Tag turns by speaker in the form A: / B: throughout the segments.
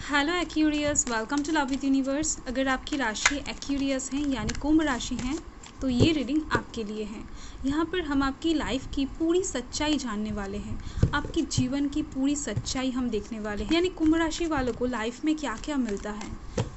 A: Hello a curious, welcome to love with universe. अगर आपकी राशि एक्यूरियस है यानी कुंभ राशि है तो ये रीडिंग आपके लिए है। यहाँ पर हम आपकी लाइफ की पूरी सच्चाई जानने वाले हैं, आपकी जीवन की पूरी सच्चाई हम देखने वाले हैं। यानी कुंभ राशि वालों को लाइफ में क्या क्या मिलता है,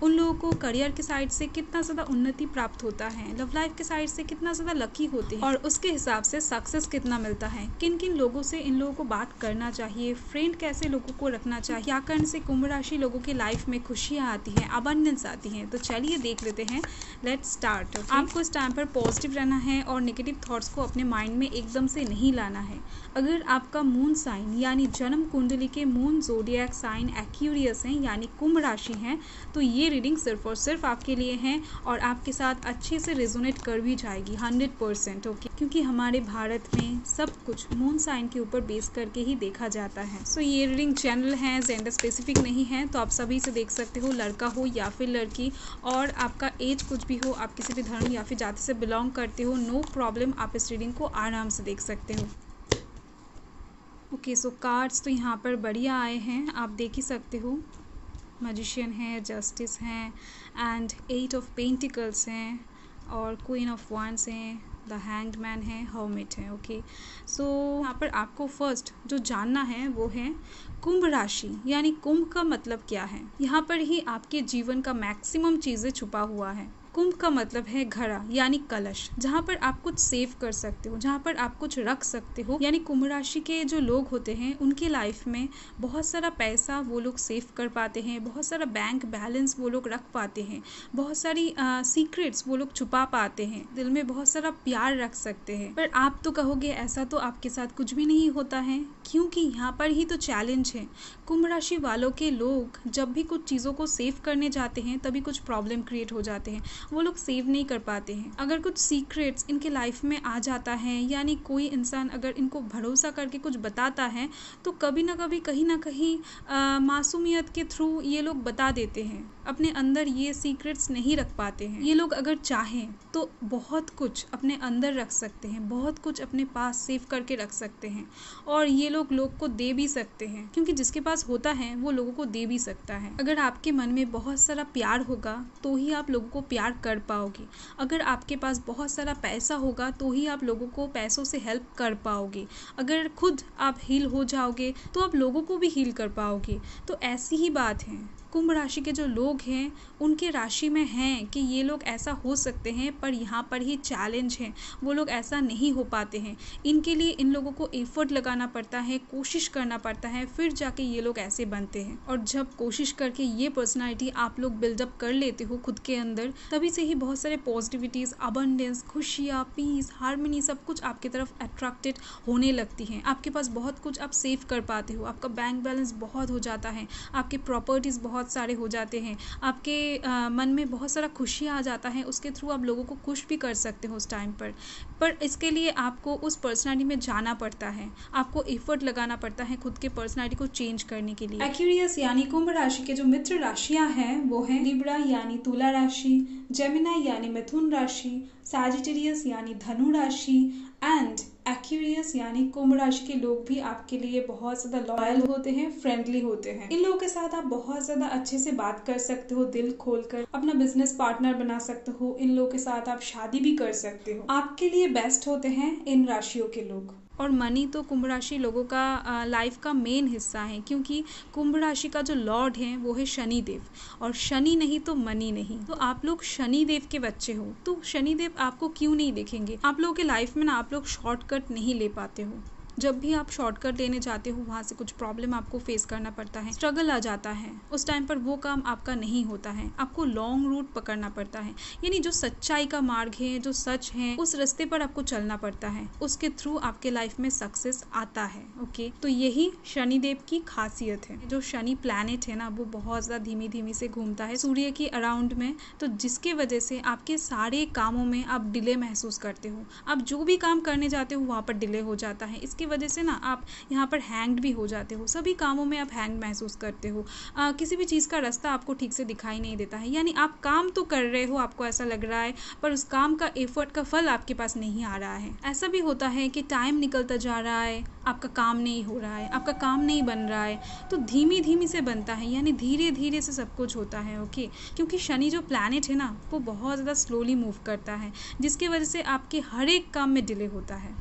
A: उन लोगों को करियर के साइड से कितना ज़्यादा उन्नति प्राप्त होता है, लव लाइफ के साइड से कितना ज़्यादा लकी होते हैं और उसके हिसाब से सक्सेस कितना मिलता है, किन किन लोगों से इन लोगों को बात करना चाहिए, फ्रेंड कैसे लोगों को रखना चाहिए, क्या करने से कुंभ राशि लोगों की लाइफ में खुशियाँ आती हैं, अबंडेंस आती हैं। तो चलिए देख लेते हैं, लेट्स स्टार्ट। आपको इस टाइम पर पॉजिटिव रहना है और नेगेटिव थॉट्स को अपने माइंड में एकदम से नहीं लाना है। अगर आपका मून साइन यानी जन्म कुंडली के मून जोडिएक साइन एक्यूरियस हैं यानी कुंभ राशि हैं तो ये रीडिंग सिर्फ और सिर्फ आपके लिए हैं और आपके साथ अच्छे से रेजोनेट कर भी जाएगी 100%। ओके, क्योंकि हमारे भारत में सब कुछ मून साइन के ऊपर बेस करके ही देखा जाता है। सो ये रीडिंग जनरल है, जेंडर स्पेसिफिक नहीं है, तो आप सभी से देख सकते हो, लड़का हो या फिर लड़की, और आपका एज कुछ भी हो, आप किसी भी धर्म या फिर जाति से बिलोंग करते हो, नो प्रॉब्लम, आप इस रीडिंग को आराम से देख सकते हो। ओके, सो कार्ड्स तो यहाँ पर बढ़िया आए हैं, आप देख ही सकते हो। मैजिशियन है, जस्टिस हैं, एंड 8 ऑफ पेंटिकल्स हैं, और क्वीन ऑफ वांड्स हैं, द हैंग्ड मैन है, हर्मिट है। ओके, सो यहाँ पर आपको फर्स्ट जो जानना है वो है कुंभ राशि यानी कुंभ का मतलब क्या है। यहाँ पर ही आपके जीवन का मैक्सिमम चीज़ें छुपा हुआ है। कुंभ का मतलब है घड़ा यानी कलश, जहाँ पर आप कुछ सेव कर सकते हो, जहाँ पर आप कुछ रख सकते हो। यानी कुंभ राशि के जो लोग होते हैं उनके लाइफ में बहुत सारा पैसा वो लोग सेव कर पाते हैं, बहुत सारा बैंक बैलेंस वो लोग रख पाते हैं, बहुत सारी सीक्रेट्स वो लोग छुपा पाते हैं, दिल में बहुत सारा प्यार रख सकते हैं। पर आप तो कहोगे ऐसा तो आपके साथ कुछ भी नहीं होता है, क्योंकि यहाँ पर ही तो चैलेंज है। कुंभ राशि वालों के लोग जब भी कुछ चीज़ों को सेव करने जाते हैं तभी कुछ प्रॉब्लम क्रिएट हो जाते हैं, वो लोग सेव नहीं कर पाते हैं। अगर कुछ सीक्रेट्स इनके लाइफ में आ जाता है, यानी कोई इंसान अगर इनको भरोसा करके कुछ बताता है तो कभी ना कभी कहीं ना कहीं मासूमियत के थ्रू ये लोग बता देते हैं, अपने अंदर ये सीक्रेट्स नहीं रख पाते हैं। ये लोग अगर चाहें तो बहुत कुछ अपने अंदर रख सकते हैं, बहुत कुछ अपने पास सेव करके रख सकते हैं, और ये लोग को दे भी सकते हैं, क्योंकि जिसके पास होता है वो लोगों को दे भी सकता है। अगर आपके मन में बहुत सारा प्यार होगा तो ही आप लोगों को प्यार कर पाओगे। अगर आपके पास बहुत सारा पैसा होगा तो ही आप लोगों को पैसों से हेल्प कर पाओगे। अगर खुद आप हील हो जाओगे तो आप लोगों को भी हील कर पाओगे। तो ऐसी ही बात है, कुंभ राशि के जो लोग हैं उनके राशि में हैं कि ये लोग ऐसा हो सकते हैं, पर यहाँ पर ही चैलेंज है, वो लोग ऐसा नहीं हो पाते हैं। इनके लिए इन लोगों को एफर्ट लगाना पड़ता है, कोशिश करना पड़ता है, फिर जाके ये लोग ऐसे बनते हैं। और जब कोशिश करके ये पर्सनालिटी आप लोग बिल्डअप कर लेते हो खुद के अंदर, तभी से ही बहुत सारे पॉजिटिविटीज़, अबंडेंस, खुशियाँ, पीस, हार्मनी सब कुछ आपकी तरफ अट्रैक्टेड होने लगती हैं। आपके पास बहुत कुछ आप सेव कर पाते हो, आपका बैंक बैलेंस बहुत हो जाता है, आपके प्रॉपर्टीज़ बहुत सारे हो जाते हैं, आपके मन में बहुत सारा खुशियाँ आ जाता है, उसके थ्रू आप लोगों को खुश भी कर सकते हो उस टाइम पर इसके लिए आपको उस पर्सनालिटी में जाना पड़ता है, आपको एफर्ट लगाना पड़ता है खुद के पर्सनालिटी को चेंज करने के लिए। एक्वेरियस यानी कुंभ राशि के जो मित्र राशियां हैं वो हैं लिब्रा यानी तुला राशि, जेमिनी यानी मिथुन राशि, सैजिटेरियस यानी धनु राशि, एंड एक्वेरियस यानी कुंभ राशि के लोग भी आपके लिए बहुत ज्यादा लॉयल होते हैं, फ्रेंडली होते हैं। इन लोगों के साथ आप बहुत ज्यादा अच्छे से बात कर सकते हो, दिल खोलकर अपना बिजनेस पार्टनर बना सकते हो। इन लोगों के साथ आप शादी भी कर सकते हो। आपके लिए बेस्ट होते हैं इन राशियों के लोग। और मनी तो कुंभ राशि लोगों का लाइफ का मेन हिस्सा है, क्योंकि कुंभ राशि का जो लॉर्ड है वो है शनि देव, और शनि नहीं तो मनी नहीं। तो आप लोग शनि देव के बच्चे हो, तो शनि देव आपको क्यों नहीं देखेंगे। आप लोगों के लाइफ में ना आप लोग शॉर्टकट नहीं ले पाते हो। जब भी आप शॉर्टकट लेने जाते हो वहाँ से कुछ प्रॉब्लम आपको फेस करना पड़ता है, स्ट्रगल आ जाता है, उस टाइम पर वो काम आपका नहीं होता है, आपको लॉन्ग रूट पकड़ना पड़ता है। यानी जो सच्चाई का मार्ग है, जो सच है, उस रास्ते पर आपको चलना पड़ता है, उसके थ्रू आपके लाइफ में सक्सेस आता है। ओके, तो यही शनिदेव की खासियत है। जो शनि प्लैनेट है ना वो बहुत ज़्यादा धीमी धीमी से घूमता है सूर्य के अराउंड में, तो जिसके वजह से आपके सारे कामों में आप डिले महसूस करते हो। आप जो भी काम करने जाते हो वहाँ पर डिले हो जाता है। इसके जिसकी वजह से ना आप यहाँ पर हैंग्ड भी हो जाते हो, सभी कामों में आप हैंग महसूस करते हो, किसी भी चीज़ का रास्ता आपको ठीक से दिखाई नहीं देता है, यानी आप काम तो कर रहे हो, आपको ऐसा लग रहा है, पर उस काम का एफर्ट का फल आपके पास नहीं आ रहा है। ऐसा भी होता है कि टाइम निकलता जा रहा है, आपका काम नहीं हो रहा है, आपका काम नहीं बन रहा है, तो धीमी धीमी से बनता है, यानी धीरे धीरे से सब कुछ होता है। ओके, क्योंकि शनि जो प्लैनेट है ना, वो बहुत ज़्यादा स्लोली मूव करता है, जिसकी वजह से आपके हर एक काम में डिले होता है।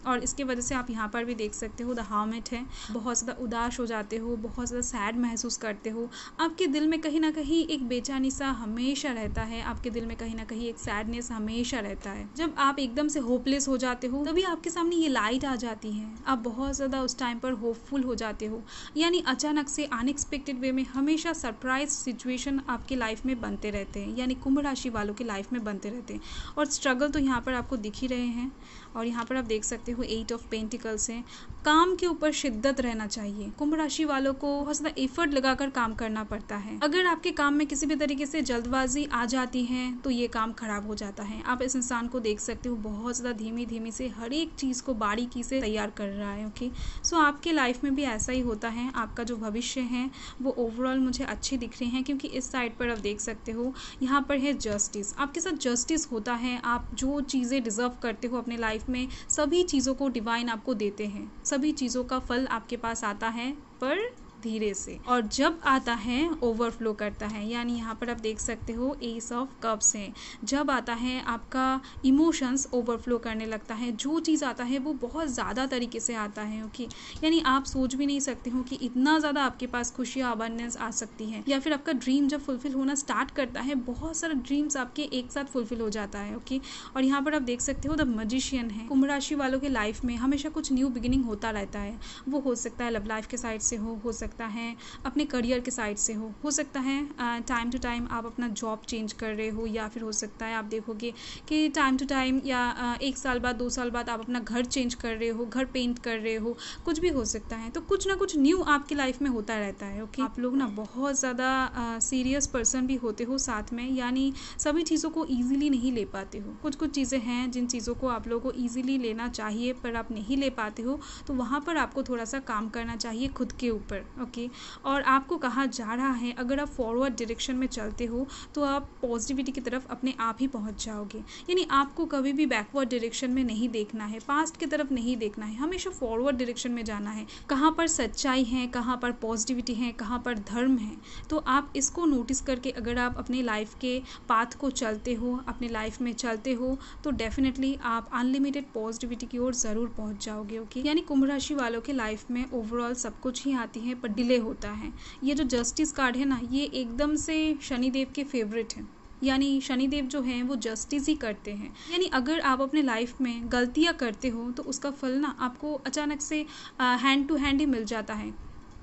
A: और इसके वजह से आप यहाँ पर भी देख सकते हो द हर्मिट है, बहुत ज़्यादा उदास हो जाते हो, बहुत ज़्यादा सैड महसूस करते हो, आपके दिल में कहीं ना कहीं एक बेचैनी सा हमेशा रहता है, आपके दिल में कहीं ना कहीं एक सैडनेस हमेशा रहता है। जब आप एकदम से होपलेस हो जाते हो तभी आपके सामने ये लाइट आ जाती है, आप बहुत ज़्यादा उस टाइम पर होपफुल हो जाते हो, यानी अचानक से अनएक्सपेक्टेड वे में हमेशा सरप्राइज सिचुएशन आपके लाइफ में बनते रहते हैं, यानी कुंभ राशि वालों के लाइफ में बनते रहते हैं। और स्ट्रगल तो यहाँ पर आपको दिख ही रहे हैं, और यहाँ पर आप देख सकते हो 8 ऑफ पेंटिकल्स है। काम के ऊपर शिद्दत रहना चाहिए, कुंभ राशि वालों को बहुत ज़्यादा एफर्ट लगाकर काम करना पड़ता है। अगर आपके काम में किसी भी तरीके से जल्दबाजी आ जाती है तो ये काम खराब हो जाता है। आप इस इंसान को देख सकते हो, बहुत ज़्यादा धीमी धीमी से हर एक चीज़ को बारीकी से तैयार कर रहा है। ओके, सो आपके लाइफ में भी ऐसा ही होता है, आपका जो भविष्य है वो ओवरऑल मुझे अच्छे दिख रहे हैं, क्योंकि इस साइड पर आप देख सकते हो यहाँ पर है जस्टिस, आपके साथ जस्टिस होता है, आप जो चीज़ें डिजर्व करते हो अपने लाइफ में सभी चीज़ों को डिवाइन आपको देते हैं, सभी चीज़ों का फल आपके पास आता है, पर धीरे से, और जब आता है ओवरफ्लो करता है। यानी यहाँ पर आप देख सकते हो एस ऑफ कप्स है, जब आता है आपका इमोशंस ओवरफ्लो करने लगता है, जो चीज़ आता है वो बहुत ज़्यादा तरीके से आता है। ओके, यानी आप सोच भी नहीं सकते हो कि इतना ज़्यादा आपके पास खुशियाँ अबंडेंस आ सकती है, या फिर आपका ड्रीम जब फुलफिल होना स्टार्ट करता है, बहुत सारे ड्रीम्स आपके एक साथ फुलफिल हो जाता है। ओके, और यहाँ पर आप देख सकते हो द मैजिशियन है, कुंभ राशि वालों के लाइफ में हमेशा कुछ न्यू बिगिनिंग होता रहता है, वो हो सकता है लव लाइफ के साइड से हो सकता है अपने करियर के साइड से हो सकता है टाइम टू टाइम आप अपना जॉब चेंज कर रहे हो, या फिर हो सकता है आप देखोगे कि टाइम टू टाइम या 1 साल बाद 2 साल बाद आप अपना घर चेंज कर रहे हो, घर पेंट कर रहे हो, कुछ भी हो सकता है। तो कुछ ना कुछ न्यू आपकी लाइफ में होता रहता है। ओके, आप लोग ना बहुत ज़्यादा सीरियस पर्सन भी होते हो साथ में, यानी सभी चीज़ों को ईजिली नहीं ले पाते हो। कुछ कुछ चीज़ें हैं जिन चीज़ों को आप लोगों को ईजिली लेना चाहिए पर आप नहीं ले पाते हो, तो वहाँ पर आपको थोड़ा सा काम करना चाहिए खुद के ऊपर। ओके, और आपको कहा जा रहा है अगर आप फॉरवर्ड डायरेक्शन में चलते हो तो आप पॉजिटिविटी की तरफ अपने आप ही पहुंच जाओगे, यानी आपको कभी भी बैकवर्ड डायरेक्शन में नहीं देखना है, पास्ट की तरफ नहीं देखना है, हमेशा फॉरवर्ड डायरेक्शन में जाना है। कहाँ पर सच्चाई है, कहाँ पर पॉजिटिविटी है, कहाँ पर धर्म है, तो आप इसको नोटिस करके अगर आप अपने लाइफ के पाथ को चलते हो, अपने लाइफ में चलते हो, तो डेफिनेटली आप अनलिमिटेड पॉजिटिविटी की ओर ज़रूर पहुंच जाओगे। ओके, यानी कुंभ राशि वालों के लाइफ में ओवरऑल सब कुछ ही आती है पर डिले होता है। ये जो जस्टिस कार्ड है ना, ये एकदम से शनिदेव के फेवरेट है, यानी शनिदेव जो हैं वो जस्टिस ही करते हैं, यानी अगर आप अपने लाइफ में गलतियां करते हो तो उसका फल ना आपको अचानक से हैंड टू हैंड ही मिल जाता है।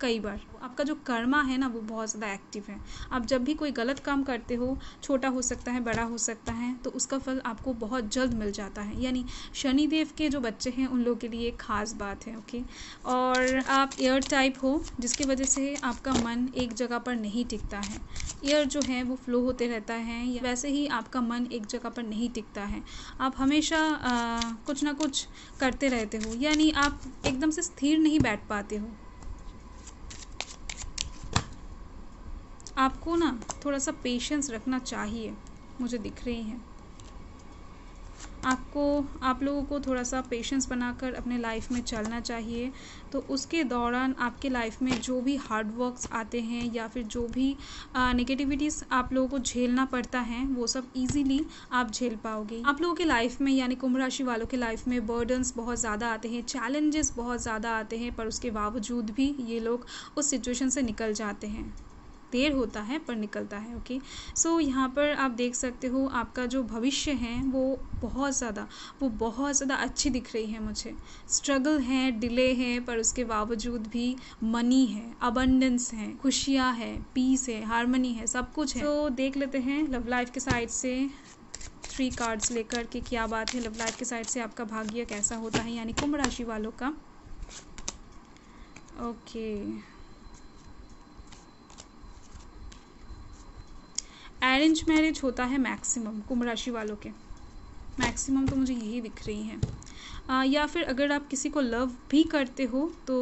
A: कई बार आपका जो कर्मा है ना वो बहुत ज़्यादा एक्टिव है, आप जब भी कोई गलत काम करते हो, छोटा हो सकता है बड़ा हो सकता है, तो उसका फल आपको बहुत जल्द मिल जाता है, यानी शनिदेव के जो बच्चे हैं उन लोगों के लिए एक ख़ास बात है। ओके, और आप एयर टाइप हो जिसकी वजह से आपका मन एक जगह पर नहीं टिकता है, एयर जो है वो फ्लो होते रहता है, वैसे ही आपका मन एक जगह पर नहीं टिकता है, आप हमेशा कुछ ना कुछ करते रहते हो, यानी आप एकदम से स्थिर नहीं बैठ पाते हो। आपको ना थोड़ा सा पेशेंस रखना चाहिए, मुझे दिख रही है आप लोगों को थोड़ा सा पेशेंस बनाकर अपने लाइफ में चलना चाहिए। तो उसके दौरान आपके लाइफ में जो भी हार्ड वर्क्स आते हैं या फिर जो भी नेगेटिविटीज़ आप लोगों को झेलना पड़ता है वो सब इजीली आप झेल पाओगे। आप लोगों के लाइफ में यानी कुंभ राशि वालों के लाइफ में बर्डन्स बहुत ज़्यादा आते हैं, चैलेंजेस बहुत ज़्यादा आते हैं, पर उसके बावजूद भी ये लोग उस सिचुएशन से निकल जाते हैं। देर होता है पर निकलता है। ओके, सो यहाँ पर आप देख सकते हो आपका जो भविष्य है वो बहुत ज़्यादा अच्छी दिख रही है मुझे। स्ट्रगल है, डिले है, पर उसके बावजूद भी मनी है, अबंडेंस है, खुशियाँ है, पीस है, हार्मनी है, सब कुछ है। तो देख लेते हैं लव लाइफ के साइड से 3 कार्ड्स लेकर के क्या बात है, लव लाइफ के साइड से आपका भाग्य कैसा होता है यानी कुंभ राशि वालों का। ओके, अरेंज मैरिज होता है मैक्सिमम कुंभ राशि वालों के, मैक्सिमम तो मुझे यही दिख रही हैं। या फिर अगर आप किसी को लव भी करते हो तो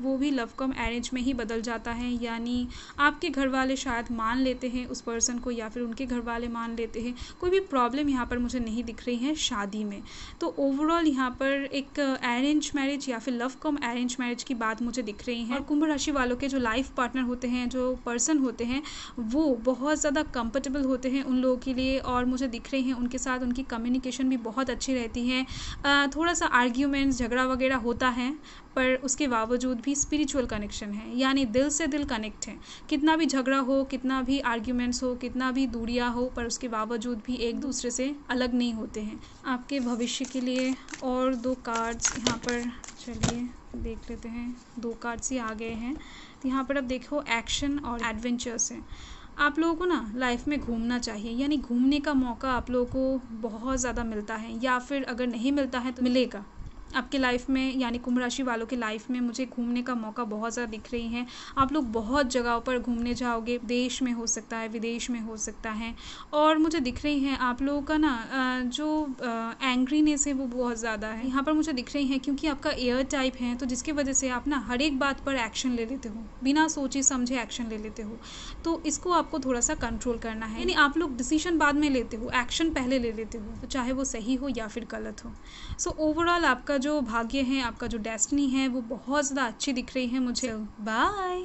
A: वो भी लव कम अरेंज में ही बदल जाता है, यानी आपके घर वाले शायद मान लेते हैं उस पर्सन को या फिर उनके घर वाले मान लेते हैं। कोई भी प्रॉब्लम यहाँ पर मुझे नहीं दिख रही है शादी में। तो ओवरऑल यहाँ पर एक अरेंज मैरिज या फिर लव कम अरेंज मैरिज की बात मुझे दिख रही है। और कुंभ राशि वालों के जो लाइफ पार्टनर होते हैं, जो पर्सन होते हैं, वो बहुत ज़्यादा कंफर्टेबल होते हैं उन लोगों के लिए, और मुझे दिख रही हैं उनके साथ उनकी कम्युनिकेशन भी बहुत अच्छी रहती है। थोड़ा सा आर्ग्यूमेंट्स, झगड़ा वगैरह होता है, पर उसके बावजूद भी स्पिरिचुअल कनेक्शन है, यानी दिल से दिल कनेक्ट है। कितना भी झगड़ा हो, कितना भी आर्ग्यूमेंट्स हो, कितना भी दूरियां हो, पर उसके बावजूद भी एक दूसरे से अलग नहीं होते हैं। आपके भविष्य के लिए और 2 कार्ड्स यहाँ पर, चलिए देख लेते हैं। 2 कार्ड्स ही आ गए हैं। तो यहाँ पर अब देखो एक्शन और एडवेंचर्स हैं। आप लोगों को ना लाइफ में घूमना चाहिए, यानी घूमने का मौका आप लोगों को बहुत ज़्यादा मिलता है, या फिर अगर नहीं मिलता है तो मिलेगा आपके लाइफ में, यानी कुंभ राशि वालों के लाइफ में मुझे घूमने का मौका बहुत ज़्यादा दिख रही है। आप लोग बहुत जगहों पर घूमने जाओगे, देश में हो सकता है, विदेश में हो सकता है। और मुझे दिख रही हैं आप लोगों का ना जो एंग्रीनेस है वो बहुत ज़्यादा है यहाँ पर मुझे दिख रही है, क्योंकि आपका एयर टाइप है, तो जिसकी वजह से आप ना हर एक बात पर एक्शन ले लेते हो, बिना सोचे समझे एक्शन ले लेते हो। तो इसको आपको थोड़ा सा कंट्रोल करना है, यानी आप लोग डिसीजन बाद में लेते हो, एक्शन पहले ले लेते हो, तो चाहे वो सही हो या फिर गलत हो। सो ओवरऑल आपका जो भाग्य है, आपका जो डेस्टिनी है, वो बहुत ज़्यादा अच्छी दिख रही है मुझे। बाय।